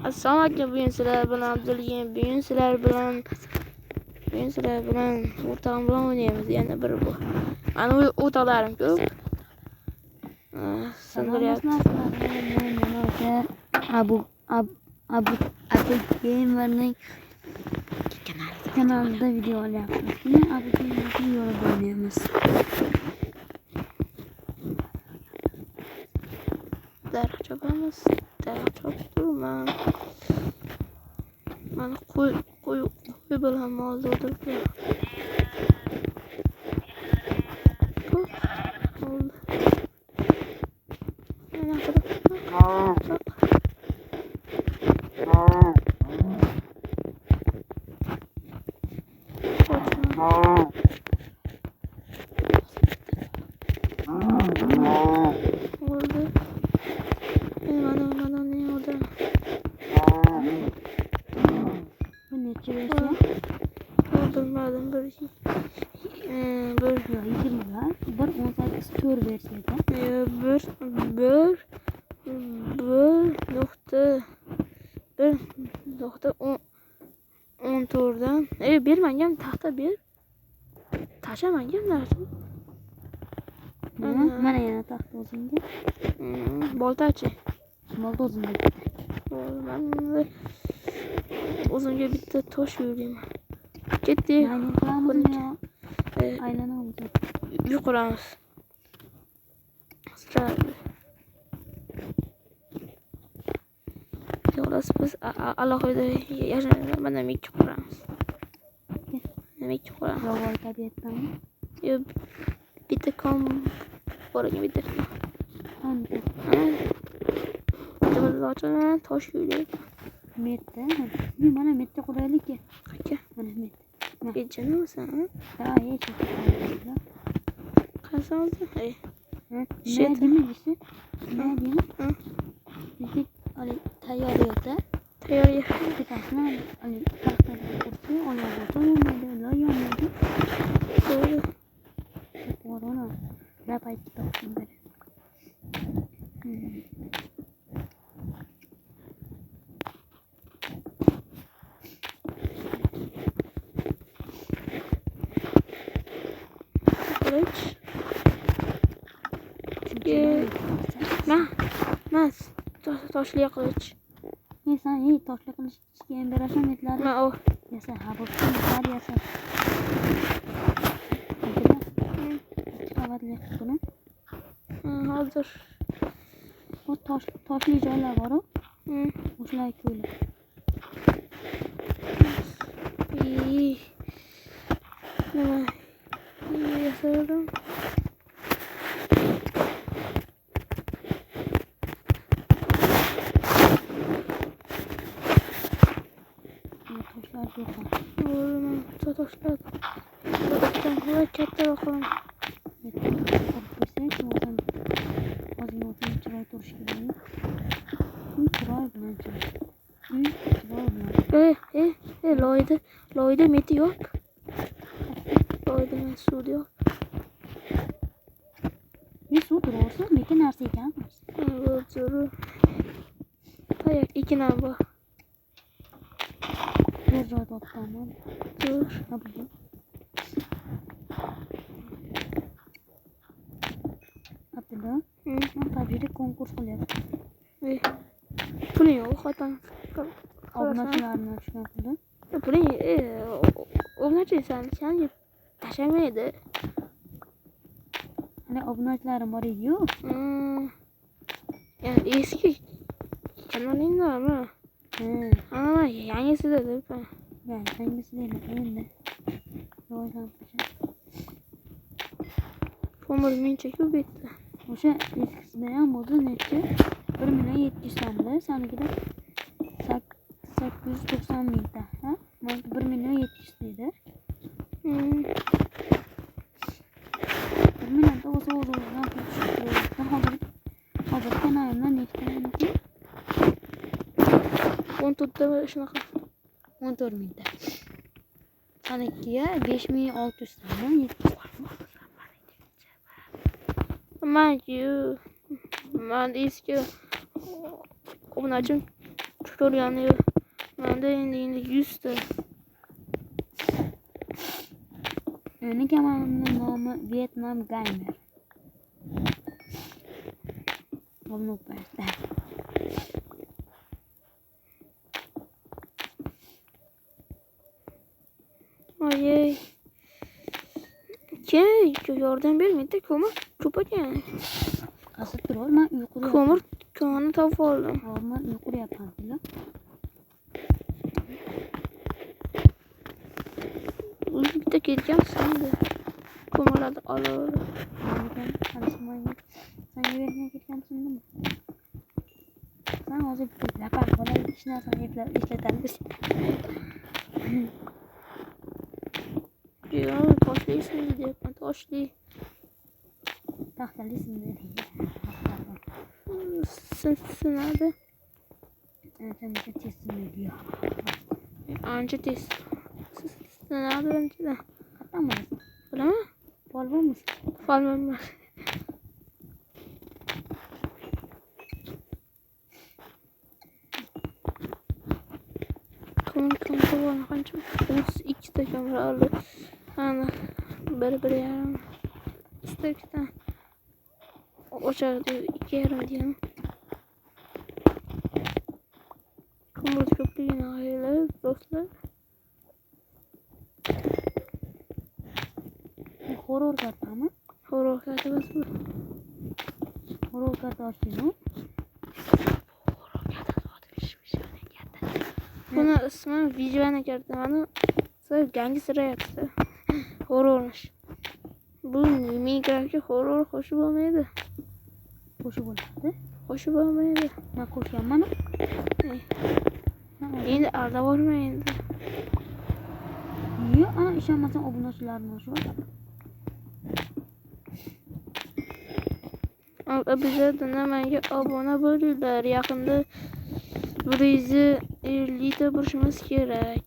Assalomu alaykum, bugun sizlar bilan Abdulgin, bugun sizlar bilan o'rtog'im bilan o'ynaymiz. Yana bir bu. Mana o'rtoqlarim ko'p. Sindiryapti. Abu Gamer'ning kanalida video olyapmiz. Buni Abu Gamer'ning yo'lida o'ynaymiz. Daraxt chopamiz. Daraxt choptirman. Mana qo'y bilan molni o'tiribdi. Bermangam taxta ber. Tashamangam narsa. Mana yana taxta o'zingga. Boltachi. Bolta o'zingga. Men o'zimga bitta tosh yo'layman. Ketdik. Aylanamiz. Yuqoramiz. Xullas biz alohida yashamaymiz. Mana ikki quramiz. Ikki quramiz. Yovvoyi tabiatdanmi? Yo'q. Bitta kom bo'raga bitta. O'chana tosh yo'laydi. Metta. Mana metta quraylik. Qaka. Mana metta. Ejinmisan? Ha, hech. Qasangiz? Nima deysiz? Bizni tayyoriyada. Bitasini taxtaga qo'yib, oyog'i to'ymaydi, loyolmaydi. O'rona. Rapay kitobni beri. Toshli qilich. Sen toshli qilichga ham berasan metlarni. Ma o. Yasa, ha bu metlar yasa. Qavatli buni. Hozir. Bu toshli joylar bor-ku. O'shalar ko'yli. Nima? Yasadim. Toshlar. Katta raqam. Loyda meti yo'q. Loyda suvda yo'q. Suv tursa, meti narsa ekan. Zo'r. Tayak ikkinan bor. Bir joy topganman. Zo'r. Abdulla. Tabiiyda konkurs qilyapti. Puli yo'q, xotin. Obunachilarni tushgan puli. Puli, obunachisan, seni tashamaydi. Ana obunachilarim bor edi-yu. Yani eski kanalinglarmi? Ana yangisida deb. Yangisida endi. Ko'mir mencha ko'p etdi. O'sha eskisida ham bo'ldi necha? 1.700 so'mda, sanikida 890 mingta. Ha? Mana 1.700 deydi. 1 million da o'z-o'zidan ketishdi. Hozir kanalimda nechta ekan? 14 ta shunaqa. 14 mingta. Sanikiga 5600 so'm, 700 Man eski obunachim tutorialni manda endi 100 ta. Uni kanalımın nomi Vietnam Gamer. Bunu başlar. Ay. Yordam bermedi. Ko'mir ko'p ekan. Qasib turib, men yuqori. Ko'mir koni topib oldim. Men yuqori yapamdilar. Bitta kelgansan de. Ko'mirlarni olaverdim. Men qancha sen yerga ketgansan. Sen hozir lapar qolay hech narsani ishlatamiz. Ya toshlaysan deyapman, toshli. Taxtalisin dedi. Sinadi. Sen de teslim ediyor. Anca tez. Sinadi anca. Qattan bo'lasan? Bilaman. Polvon musun? Folman. Kamera qancha? 32 ta kamera oldi. Ana bir yarim. İstersen o'sharda 2 yarim deyman. Kamera ko'pligini aylar, do'stlar. Horror kartami? Horror kartı bas bu. Horror kartı açtın. Buna ismi Vijvana kartı. Bana gangster yaptı. Horrormuş. Bu Minecraft'ga horror hoş olmaydı. Qo'shib bo'ladi. Hoş olmaydı. Men qo'shyapman. Endi alda bormaydi. Yo'q, ana ishonmasang obunachilarni shu. Bize de Namanga abone bo'linglar. Yaqinda 150 ta bo'lishimiz kerak.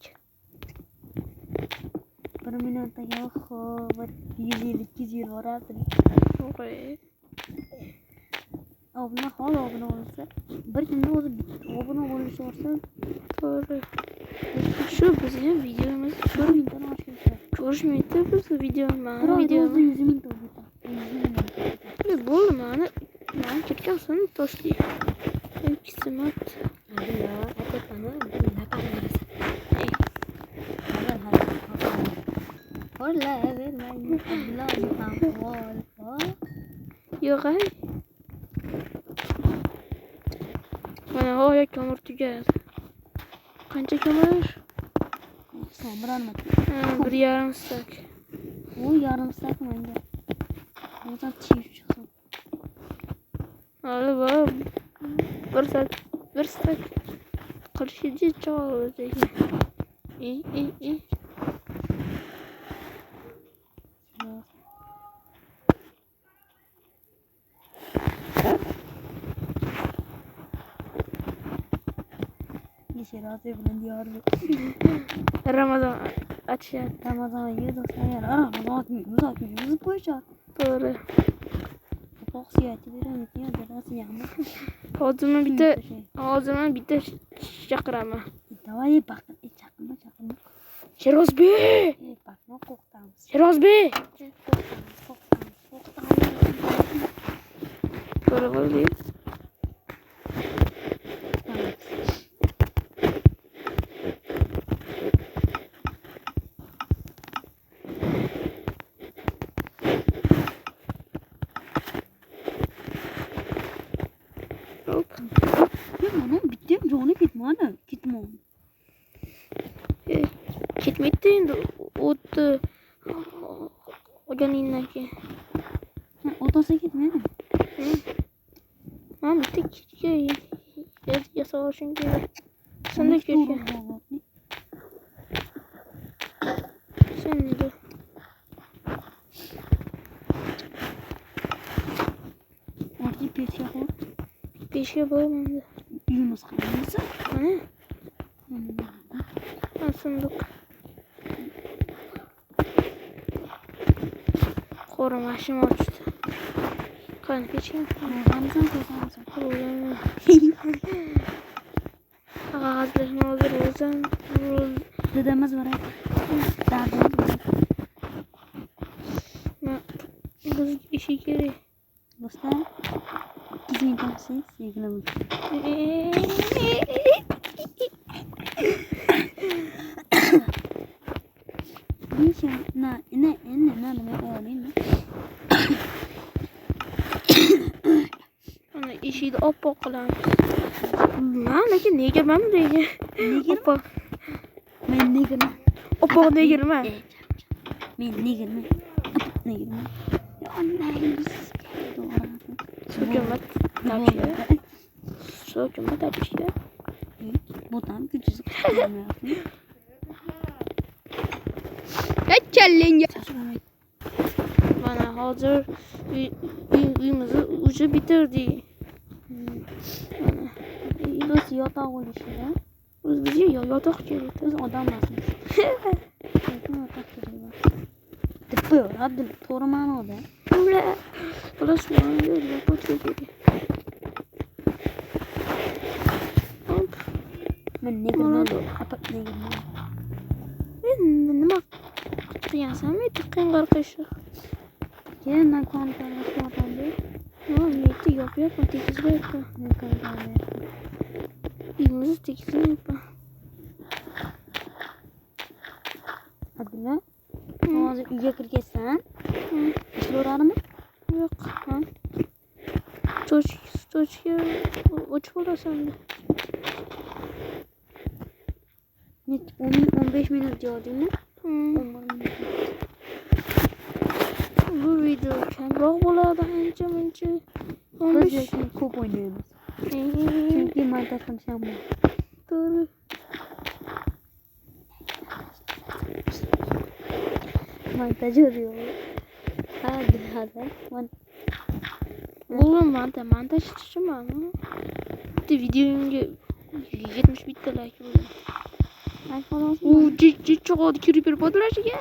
1 minutga xo'p, 150-200 boradi. To'g'ri. Obuna bo'lsa, bir kunda o'zi obuna bo'lishi olsa, To'g'ri. Shu bizning videomiz 1 mingdan oshib ketadi. ko'rishmaydi biz videomi. Videomiz 100 ming bo'ldi. Bo'ldi mana ketgan so'ng toshli. Kismat. Allo, aytayapman, lapar bo'lasan. Hola, vermaydi. Abdulla ham bor. Yo'q ay. Mana hoya ko'mir tugadi. Qancha ko'mir? Son bir almat. 1,5 stak. O yarım stak menga. O'zim tiyib chiqsin. Hali bor. 1 stak. Qilishdi cho'ziga. Şeraze bilen diyarlı. Ramazan açıyor. Ramazan yedi sayar. Ramazan yüzü koyacak. Doğru. Boksiyatı veren diye derası yağmur. Ağzıma bir de çakırama. Davay bak. Çakırma. Şeroz Bey. Bak ne koktamız. Şeroz Bey. Koktamız. Doğru böyle. Gitmedi endi o'tdi. O'ganidan keyin. Otasi ketmadi. Men bitta kitga yasab olishim kerak. Senda kelgan. Senda. Orti pechga qo'y. Pechga bo'lmadi. Uyimiz qanisi? Mana. Sandık. Korumaşım açtı. Kan geçeyim. Hamzan koysamsın. Koyamam. qog'ozlarni hozir o'zim Dedemiz var. Derdimiz var. biz işi kerak. Dostlar. Gizli tavsiye sevgili bu. Bir şey ne olayım. Ana işini oppoq qilamiz. Lekin nega mana bunday? Nega? Oppoq. Men negirman. Oppoq negirman. Men negirman. Negirman. Ya anlayız. Hukumat topshirdi. Hukumat topshirdi. Bu tam gücüzü kullanmıyorsun. Kallenga. Mana hozir uyimizni уже bitirdik. Biz yotoq olishida. Bizga yotoq kerak. Biz odam emasmiz. Yotoq kerak. Deb Abdul to'g'ri ma'noda. Xolos manga yotoq kerak. Men negirman. Apak negirman. Nima qilyapsanmi? Qing'ir qiyshiq. Keyin kontrakt qildim. Niyati yopyapman, tekizlayapman. Uyimizni tekizlayapman. Abdulla, hozir uyga kirgansan. Ishlayveradimi? Yo'q. Stochga o'chib olasan. 15 minut diyordingmi? Bu video kamroq bo'ladi ancha-muncha. Biz lekin ko'p o'ynaymiz. Chunki montaj qilishim bor. To'g'ri. Montaj yo'q. Hadi. Oğlum montaj tutuşum bitti videomga 70 bitta like bo'ldi. Ay xolos. Chiqadi creeper podlashiga.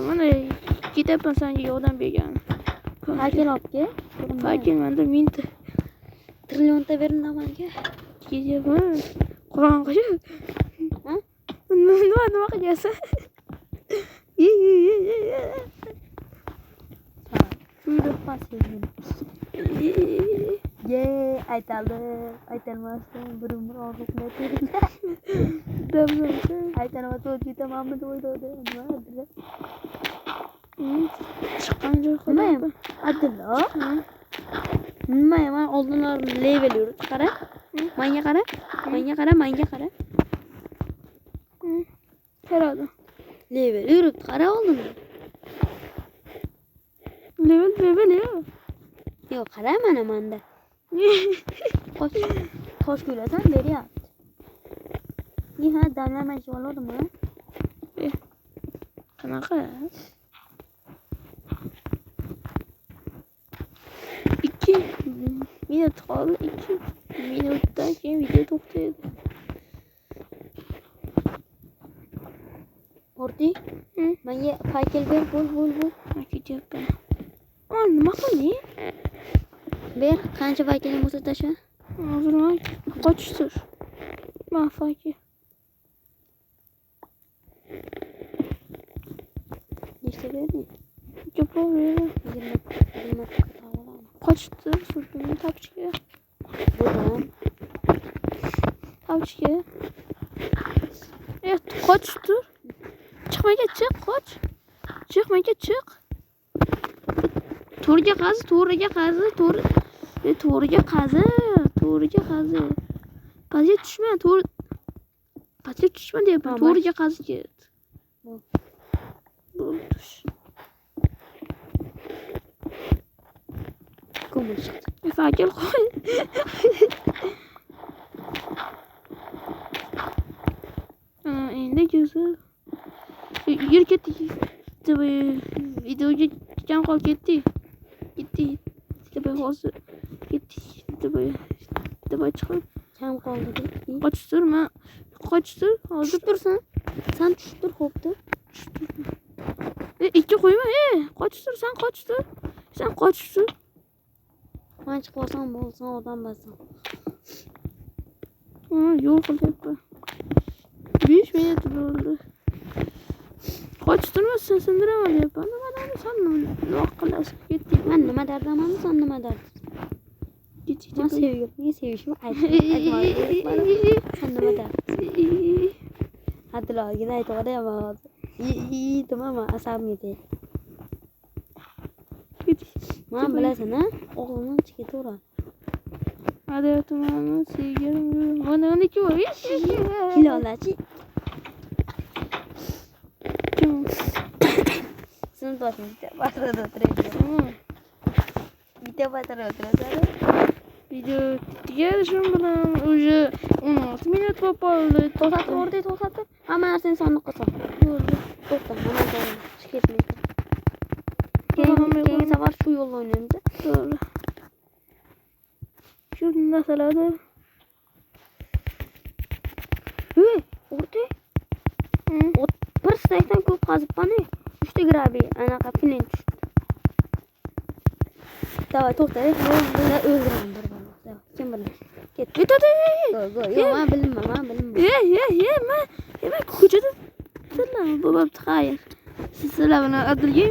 Mana ketaman senga yordam bergan. Fakir opga. Fakir menda minta. Trillionta berin manga. Ketaman. Qorong'i. Nima qilyapsan? Şurada pasayım. Aytalmasdan bir orzuqlar terim. Aytalmasa o'tita Muhammad o'yladi. Nima Abdulla? Chiqqan joy Nima? Abdulla? Nima? Men oldinlarimni level yurib qara. Menga qara. Qaradi. Level yurib qara oldinda. Level ya. Yo'q, qara mana menda. Tosh ko'lasan beryapti. Ha, damlamay oladimi? Qanaqa? 2 minut qoldi. 2 minutdan keyin video to'xtaydi. Orti? Menga fakir ber, bo'l. Ketyapman. Nima qilding? Ber, qancha fakiring bo'lsa tasha. Hozir men qochishdir. Men fakir. Nechta berding? Ko'proq beraman. 20 Qochishdir, sudimni tapishga. Buradan. Tapishga. Qochishdir. Chiqmaga chiq, qoch. Chiqmaga chiq. To'riga qazi. Pastga tushma deyapman. To'riga qazi ket. Bo'ldi. Ko'mir chiqdi. Fakir qo'y. Endi ko'zi. Yur ketdik. Videoga kam qol ketdik. Deb hozir ketdik. Deb chiqib. Kam qoldi. Qochishdir, men qochishdir. Hozir tursan. Sen tushib tur, xo'pdir. Ikki qo'yma, qochishdir, sen qochishdir. Men chiqsam bo'lsan odam bo'lsan. Yol kılıp. 5 metre oldu. Kaçtırmazsın sındıramam ya. Bana sanmam. Ne akıllısı gitti. Ben nima derdim ama sen nima derdin? Git. Ben seviyorum. Niye sevişim? Aytma. Sen nima derdin? Hadi la yine ayt oraya ama. İyi tamam ama asabım yedi. Git. Ben bilesin ha? Oğlunun çıkıtı oran. Hadi tamam. Sevgilim. Bana 12 var. Kilolaçı. Kim? Sınıftasın. Başladı oturuyor. Tamam. Bir de başladı oturuyor. Video yarışım bilan уже 16 minut попалды. To'xtatib o'rday to'xtatib. Hamma narsani sonliqqa sol. Bo'ldi. To'xta, mana joyim. Ketmaydi. Keyingi safar shu yo'lda o'ynaymiz. To'g'ri. Shu narsalarda O'rday. Bir stakdan ko'p qazibmani. 3 ta grabiy, anaqa filin tushdi. Davay to'xta, yo'lda o'ldiraman bir balo. Davay, kim bilan? Ket. Go. Yo'q, men bilmayman. men ko'chada sizlar babam taqayir. Sizlar bilan adilga